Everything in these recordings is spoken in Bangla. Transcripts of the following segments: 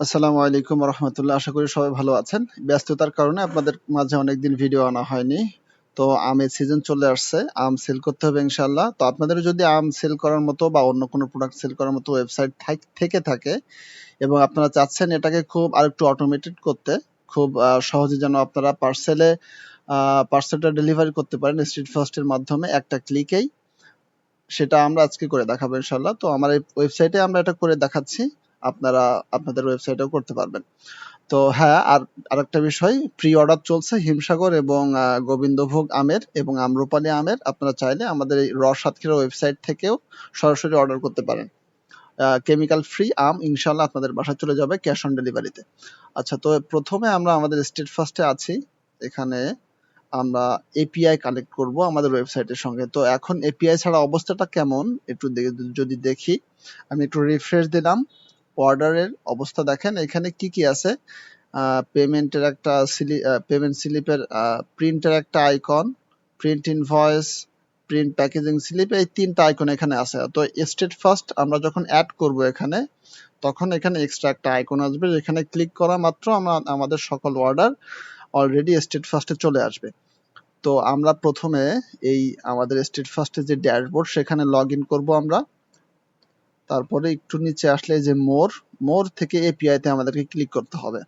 আসসালামু আলাইকুম রহমতুল্লাহ। আশা করি সবাই ভালো আছেন। ব্যস্ততার কারণে আপনাদের মাঝে অনেকদিন ভিডিও আনা হয়নি। তো আমের সিজন চলে আসছে, আম সেল করতে হবে ইনশাল্লাহ। তো আপনাদের যদি আম সেল করার মতো বা অন্য কোনো প্রোডাক্ট সেল করার মতো ওয়েবসাইট থেকে থাকে এবং আপনারা চাচ্ছেন এটাকে খুব আরেকটু অটোমেটেড করতে, খুব সহজে যেন আপনারা পার্সেলটা ডেলিভারি করতে পারেন স্ট্রিট ফাস্টের মাধ্যমে একটা ক্লিকেই, সেটা আমরা আজকে করে দেখাবো ইনশাল্লাহ। তো আমার এই ওয়েবসাইটে আমরা এটা করে দেখাচ্ছি, আপনারা আপনাদের ওয়েবসাইটেও করতে পারবেন। তো হ্যাঁ, আর আরেকটা বিষয়, প্রি অর্ডার চলছে হিমসাগর এবং গোবিন্দভোগ আমের এবং আম্রপালি আমের। আপনারা চাইলে আমাদের এই সাতক্ষীরা ওয়েবসাইট থেকেও সরাসরি অর্ডার করতে পারেন। কেমিক্যাল ফ্রি আম ইনশাল্লাহ আপনাদের বাসায় চলে যাবে ক্যাশ অন ডেলিভারিতে। আচ্ছা, তো প্রথমে আমরা আমাদের স্টেট ফার্স্টে আছি। এখানে আমরা এপিআই কানেক্ট করব আমাদের ওয়েবসাইটের সঙ্গে। তো এখন এপিআই ছাড়া অবস্থাটা কেমন একটু যদি দেখি, আমি একটু রিফ্রেশ দিলাম। অর্ডারের অবস্থা দেখেন এখানে কি কি আছে। পেমেন্টের একটা পেমেন্ট স্লিপের প্রিন্টের একটা icon, print invoice, print packaging slip, এই তিনটা আইকন এখানে আছে। তো স্টেট ফার্স্ট আমরা যখন অ্যাড করব এখানে, তখন এখানে এক্সট্রা একটা আইকন আসবে, যেখানে ক্লিক করা মাত্র আমাদের সকল অর্ডার অলরেডি স্টেট ফার্স্টে চলে আসবে। তো আমরা প্রথমে এই আমাদের স্টেট ফার্স্টের যে ড্যাশবোর্ড সেখানে লগ ইন করবো আমরা। তারপরে একটু নিচে আসলে যে মোর থেকে এপিআই তে আমাদেরকে ক্লিক করতে হবে।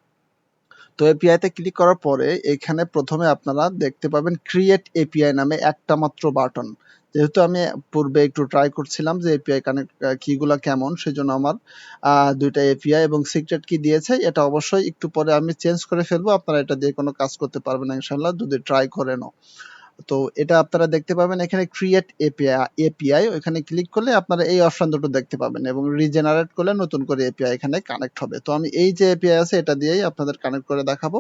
তো এপিআই তে ক্লিক করার পরে এখানে প্রথমে আপনারা দেখতে পাবেন ক্রিয়েট এপিআই নামে একটা মাত্র বাটন। যেহেতু আমি পূর্বে একটু ট্রাই করছিলাম যে এপিআই কানেক্ট কিগুলা কেমন, সেজন্য আমার দুইটা এপিআই এবং সিক্রেট কি দিয়েছে। এটা অবশ্যই একটু পরে আমি চেঞ্জ করে ফেলবো, আপনারা এটা দিয়ে কোনো কাজ করতে পারবেন না ইনশাল্লাহ, যদি ট্রাই করেন। তো এটা আপনারা দেখতে পাবেন এখানে ক্রিয়েট এপিআই, ওখানে ক্লিক করলে আপনারা এই অপশন দুটো দেখতে পাবেন এবং রিজেনারেট করলে নতুন করে এপিআই এখানে কানেক্ট হবে। তো আমি এই যে এপিআই আছে এটা দিয়েই আপনাদের কানেক্ট করে দেখাবো,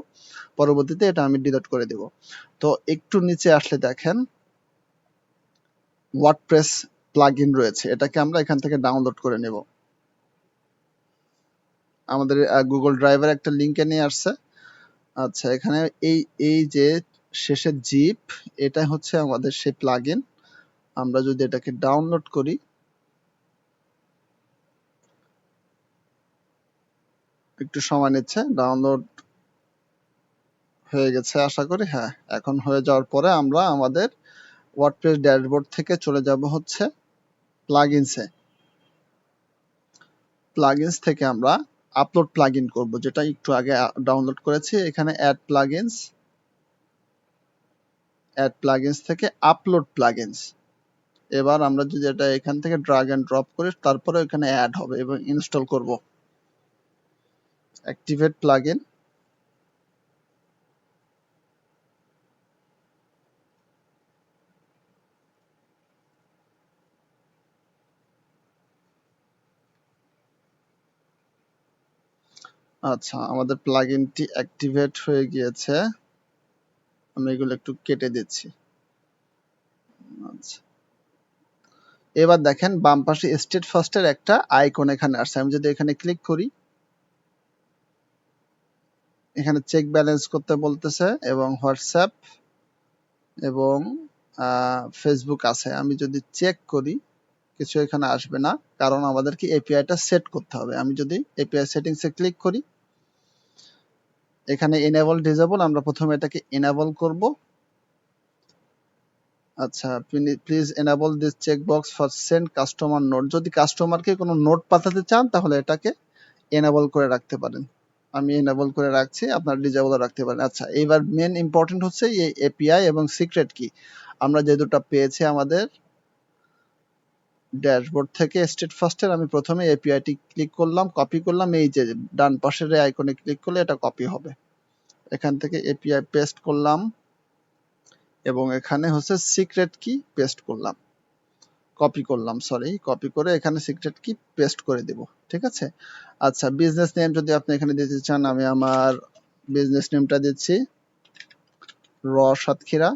পরবর্তীতে এটা আমি ডিলিট করে দেব। তো একটু নিচে আসলে দেখেন ওয়ার্ডপ্রেস প্লাগইন রয়েছে, এটাকে আমরা এখান থেকে ডাউনলোড করে নেব। আমাদের গুগল ড্রাইভের একটা লিংকে নিয়ে আসছে। আচ্ছা, এখানে এই এই যে শেষের জিপ, এটা হচ্ছে আমাদের সেই প্লাগইন। আমরা যদি এটাকে ডাউনলোড করি, একটু সময় নিচ্ছে, ডাউনলোড হয়ে গেছে আশা করি। হ্যাঁ, এখন হয়ে যাওয়ার পরে আমরা আমাদের ওয়ার্ডপ্রেস ড্যাশবোর্ড থেকে চলে যাব হচ্ছে প্লাগইনসে। প্লাগইনস থেকে আমরা আপলোড প্লাগইন করব, যেটা একটু আগে ডাউনলোড করেছি। এখানে অ্যাড প্লাগইনস থেকে আপলোড প্লাগইনস। এবার আমরা যদি এটা এখান থেকে ড্রাগ এন্ড ড্রপ করি, তারপরে এখানে অ্যাড হবে এবং ইনস্টল করব। Activate plugin. আচ্ছা, আমাদের প্লাগইনটি অ্যাক্টিভেট হয়ে গিয়েছে। আমি এগুলো একটু কেটে দিচ্ছি। আচ্ছা, এবার দেখেন বাম পাশে স্টেট ফার্স্টের একটা আইকন এখানে আসছে। আমি যদি এখানে ক্লিক করি, এখানে চেক ব্যালেন্স করতে বলতেছে এবং হোয়াটসঅ্যাপ এবং ফেসবুক আছে। আমি যদি চেক করি, কিছু এখানে আসবে না, কারণ আমাদেরকে এপিআইটা সেট করতে হবে। আমি যদি এপিআই সেটিংসে ক্লিক করি, এখানে এনেবল ডিসেবল, আমরা প্রথমে এটাকে এনেবল করব। আচ্ছা, please enable this check box for send customer note. যদি কাস্টমারকে কোনো নোট পাঠাতে চান তাহলে এটাকে এনেবল করে রাখতে পারেন। আমি এনেবল করে রাখছি, আপনার ডিসেবল রাখতে পারেন। আচ্ছা, এবার মেন ইম্পর্টেন্ট হচ্ছে এই এপিআই এবং সিক্রেট কি। আমরা যে দুটো পেয়েছি আমাদের ড্যাশবোর্ড থেকে স্টেট ফার্স্টের, আমি প্রথমে এপিআইটি ক্লিক করলাম, কপি করলাম। এই যে ডান পাশের আইকনে ক্লিক করলে এটা কপি হবে। এখান থেকে এপিআই পেস্ট করলাম এবং এখানে হচ্ছে সিক্রেট কি পেস্ট করলাম, কপি করে এখানে সিক্রেট কি পেস্ট করে দেব। ঠিক আছে। আচ্ছা, বিজনেস নেম যদি আপনি এখানে দিতে চান, আমি আমার বিজনেস নেমটা দিচ্ছি সাতক্ষীরা।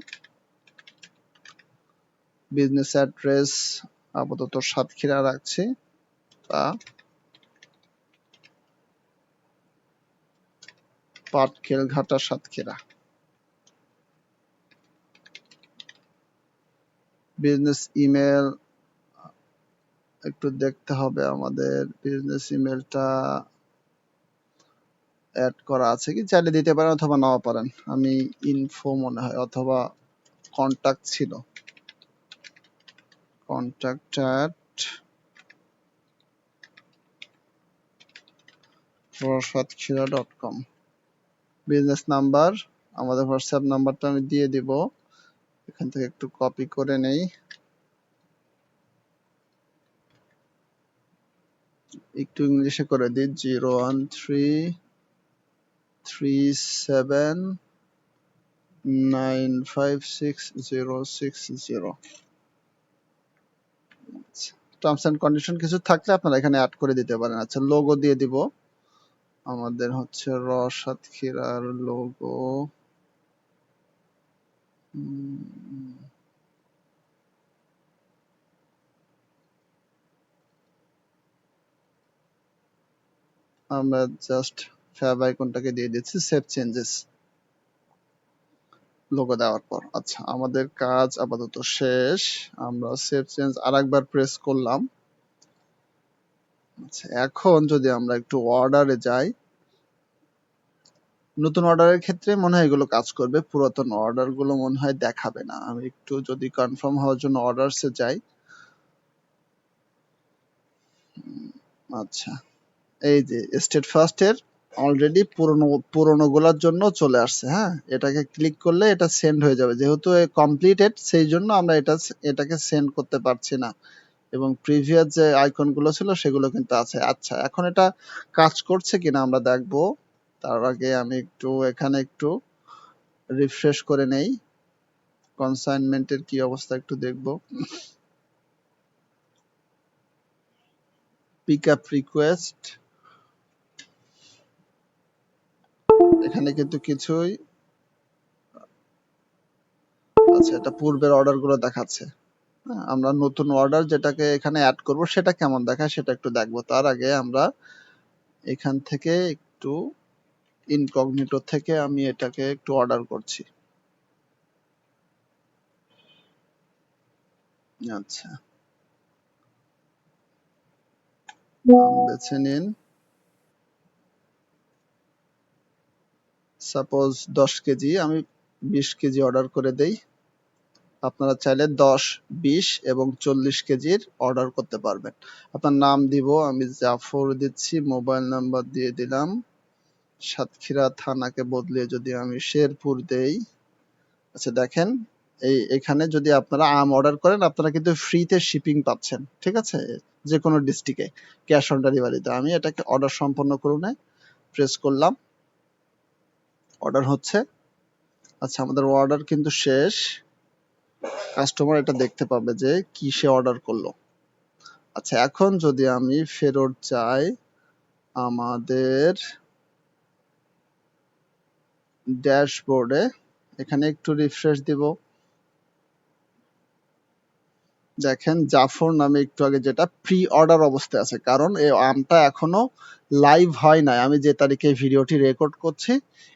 বিজনেস অ্যাড্রেস আপাতত সাতক্ষীরা রাখছি, বা পাটকেলঘাটা সাতক্ষীরা। বিজনেস ইমেল একটু দেখতে হবে আমাদের, বিজনেস ইমেলটা অ্যাড করা আছে কি, চাইলে দিতে পারেন অথবা নাও পারেন। আমি ইনফো মনে হয় অথবা কন্টাক্ট ছিল, contact at roshatkhira.com। Business number, আমাদের হোয়াটসঅ্যাপ নাম্বারটা আমি দিয়ে দিব, এখান থেকে একটু কপি করে নেই, একটু ইংলিশে করে দিই, 01337956060। টার্মস এন্ড কন্ডিশন কিছু থাকলে আপনারা এখানে অ্যাড করে দিতে পারেন। আচ্ছা, লোগো দিয়ে দিব, আমাদের হচ্ছে সাতক্ষীরার লোগো। আমরা জাস্ট ফ্যাব আইকনটাকে দিয়ে দিচ্ছি, সেভ চেঞ্জেস লোগো দেওয়ার পর। আচ্ছা, আমাদের কাজ আপাতত শেষ, আমরা সেভ চেঞ্জ আরেকবার প্রেস করলাম। আচ্ছা, এখন যদি আমরা একটু অর্ডারে যাই, নতুন অর্ডারের ক্ষেত্রে মনে হয় এগুলো কাজ করবে, পুরাতন অর্ডার গুলো মনে হয় দেখাবে না। আমি একটু যদি কনফার্ম হওয়ার জন্য অর্ডারসে যাই। আচ্ছা, এই যে স্টেট ফার্স্ট এর অলরেডি পুরনো গুলার জন্য চলে আসছে। হ্যাঁ, এটাকে ক্লিক করলে এটা সেন্ড হয়ে যাবে, যেহেতু কমপ্লিটেড সেই জন্য আমরা এটাকে সেন্ড করতে পারছি না, এবং প্রিভিয়াস যে আইকন গুলো ছিল সেগুলো কিন্তু আছে। আচ্ছা, এখন এটা কাজ করছে কিনা আমরা দেখবো, তার আগে আমি এখানে একটু রিফ্রেশ করে নেই, কনসাইনমেন্টের কি অবস্থা একটু দেখবো। পিক আপ রিকোয়েস্ট, এখানে কিন্তু কিছুই, আচ্ছা এটা পূর্বের অর্ডার গুলো দেখাচ্ছে। আমরা নতুন অর্ডার যেটাকে এখানে অ্যাড করব সেটা কেমন দেখায় সেটা একটু দেখবো। তার আগে আমরা এখান থেকে একটু ইনকগনিটো থেকে আমি এটাকে একটু অর্ডার করছি। আচ্ছা, বেছে নিন, সাপোজ 10 কেজি, আমি 20 কেজি অর্ডার করে দেই। আপনারা চাইলে 10, 20 এবং 40 কেজির অর্ডার করতে পারবেন। আপনার নাম দিব, আমি জাফর দিচ্ছি, মোবাইল নাম্বার দিয়ে দিলাম, সাতক্ষীরা থানাকে বদলে যদি আমি শেরপুর দেই। আচ্ছা দেখেন, এখানে যদি আপনারা আম অর্ডার করেন আপনারা কিন্তু ফ্রিতে শিপিং পাচ্ছেন, ঠিক আছে, যে কোনো ডিস্ট্রিক্টে ক্যাশ অন ডেলিভারিতে। আমি এটাকে অর্ডার সম্পন্ন করুন প্রেস করলাম, অর্ডার হচ্ছে। আচ্ছা, আমাদের অর্ডার কিন্তু শেষ, কাস্টমার এটা দেখতে পাবে যে কি সে অর্ডার করলো। আচ্ছা, এখন যদি আমি ফেরত যাই আমাদের ড্যাশবোর্ডে, এখানে একটু রিফ্রেশ দিব, দেখেন জাফর নামে একটু আগে যেটা প্রি অর্ডার অবস্থায় আছে, কারণ এই আমটা এখনো লাইভ হয় নাই। আমি যে তারিখে ভিডিওটি রেকর্ড করছি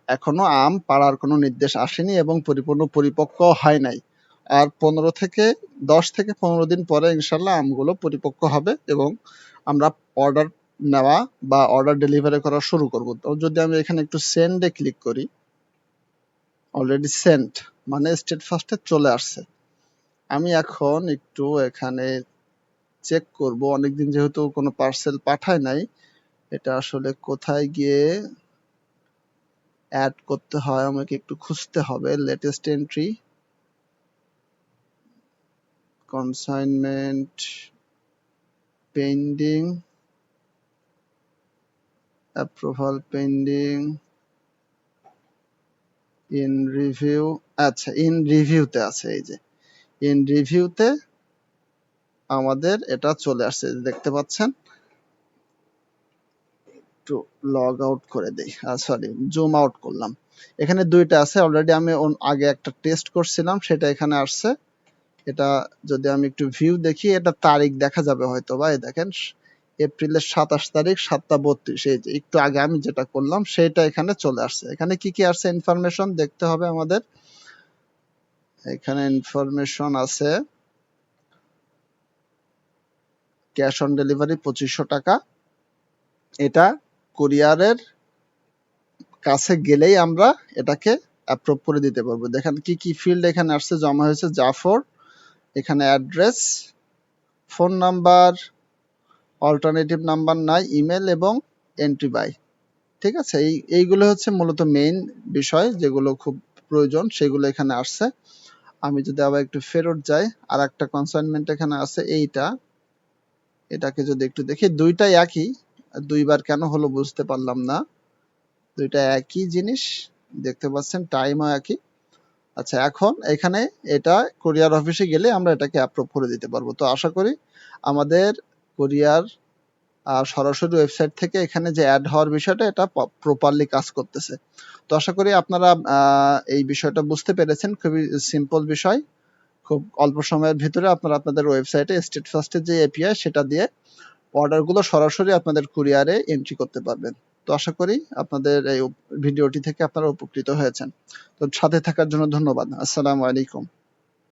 এখনো আম পাড়ার কোনো নির্দেশ আসেনি এবং পরিপূর্ণ পরিপক্ক হয় নাই। আর 10 থেকে 15 দিন পরে ইনশাল্লাহ আমগুলো পরিপক্ক হবে এবং আমরা অর্ডার নেওয়া বা অর্ডার ডেলিভারি করা শুরু করব। তো যদি আমি এখানে একটু সেন্ডে ক্লিক করি, অলরেডি সেন্ট মানে স্টেট ফার্স্টে চলে আসছে। আমি এখন একটু এখানে চেক করব, অনেকদিন যেহেতু কোনো পার্সেল পাঠায় নাই, এটা আসলে কোথায় গিয়ে অ্যাড করতে হয় আমাকে একটু খুঁজতে হবে। Latest entry, consignment, pending, approval pending, in review. আচ্ছা, ইন রিভিউতে আছে, এই যে ইন রিভিউতে আমাদের এটা চলে আসছে, দেখতে পাচ্ছেন। একটু লগ আউট করে দেই, সরি জুম আউট করলাম। এখানে দুইটা আছে, অলরেডি আমি আগে একটা টেস্ট করছিলাম সেটা এখানে আসছে। এটা যদি আমি একটু ভিউ দেখি, এটা তারিখ দেখা যাবে হয়তো বা, এই দেখেন এপ্রিলের 27 তারিখ 7টা 32, এই যে একটু আগে আমি যেটা করলাম সেটা এখানে চলে আসছে। এখানে কি কি আসছে ইনফরমেশন দেখতে হবে আমাদের। এখানে ইনফরমেশন আছে ক্যাশ অন ডেলিভারি 2500 টাকা, এটা কুরিয়ারের কাছে গেলেই আমরা এটাকে অ্যাপ্রুভ করে দিতে পারবো। দেখেন কি কি ফিল্ড এখানে আসছে, জমা হয়েছে। জাফর, এখানে address, phone number, alternative number নাই, ইমেল এবং এন্ট্রি বাই। ঠিক আছে, এইগুলো হচ্ছে মূলত মেইন বিষয় যেগুলো খুব প্রয়োজন, সেগুলো এখানে আসছে। আমি যদি আবার একটু ফেরত যাই, আর একটা কনসাইনমেন্ট এখানে আছে, এটাকে যদি একটু দেখি, দুইটাই একই, দুইবার কেন হলো বুঝতে পারলাম না। দুইটা একই জিনিস দেখতে পাচ্ছেন, টাইমও একই। আচ্ছা, এখন এখানে এটা কুরিয়ার অফিসে গেলে আমরা এটাকে অ্যাপ্রুভ করে দিতে পারবো। তো আশা করি আমাদের কুরিয়ার সরাসরি ওয়েবসাইট থেকে এখানে যে অ্যাড হওয়ার বিষয়টা, এটা প্রপারলি কাজ করতেছে। তো আশা করি আপনারা এই বিষয়টা বুঝতে পেরেছেন। খুবই সিম্পল বিষয়, খুব অল্প সময়ের ভিতরে আপনারা আপনাদের ওয়েবসাইটে স্টেট ফার্স্টের যে এপিআই সেটা দিয়ে অর্ডারগুলো সরাসরি আপনাদের কুরিয়ারে এন্ট্রি করতে পারবেন। তো আশা করি আপনাদের এই ভিডিওটি থেকে আপনারা উপকৃত হয়েছেন। তো সাথে থাকার জন্য ধন্যবাদ। আসসালামু আলাইকুম।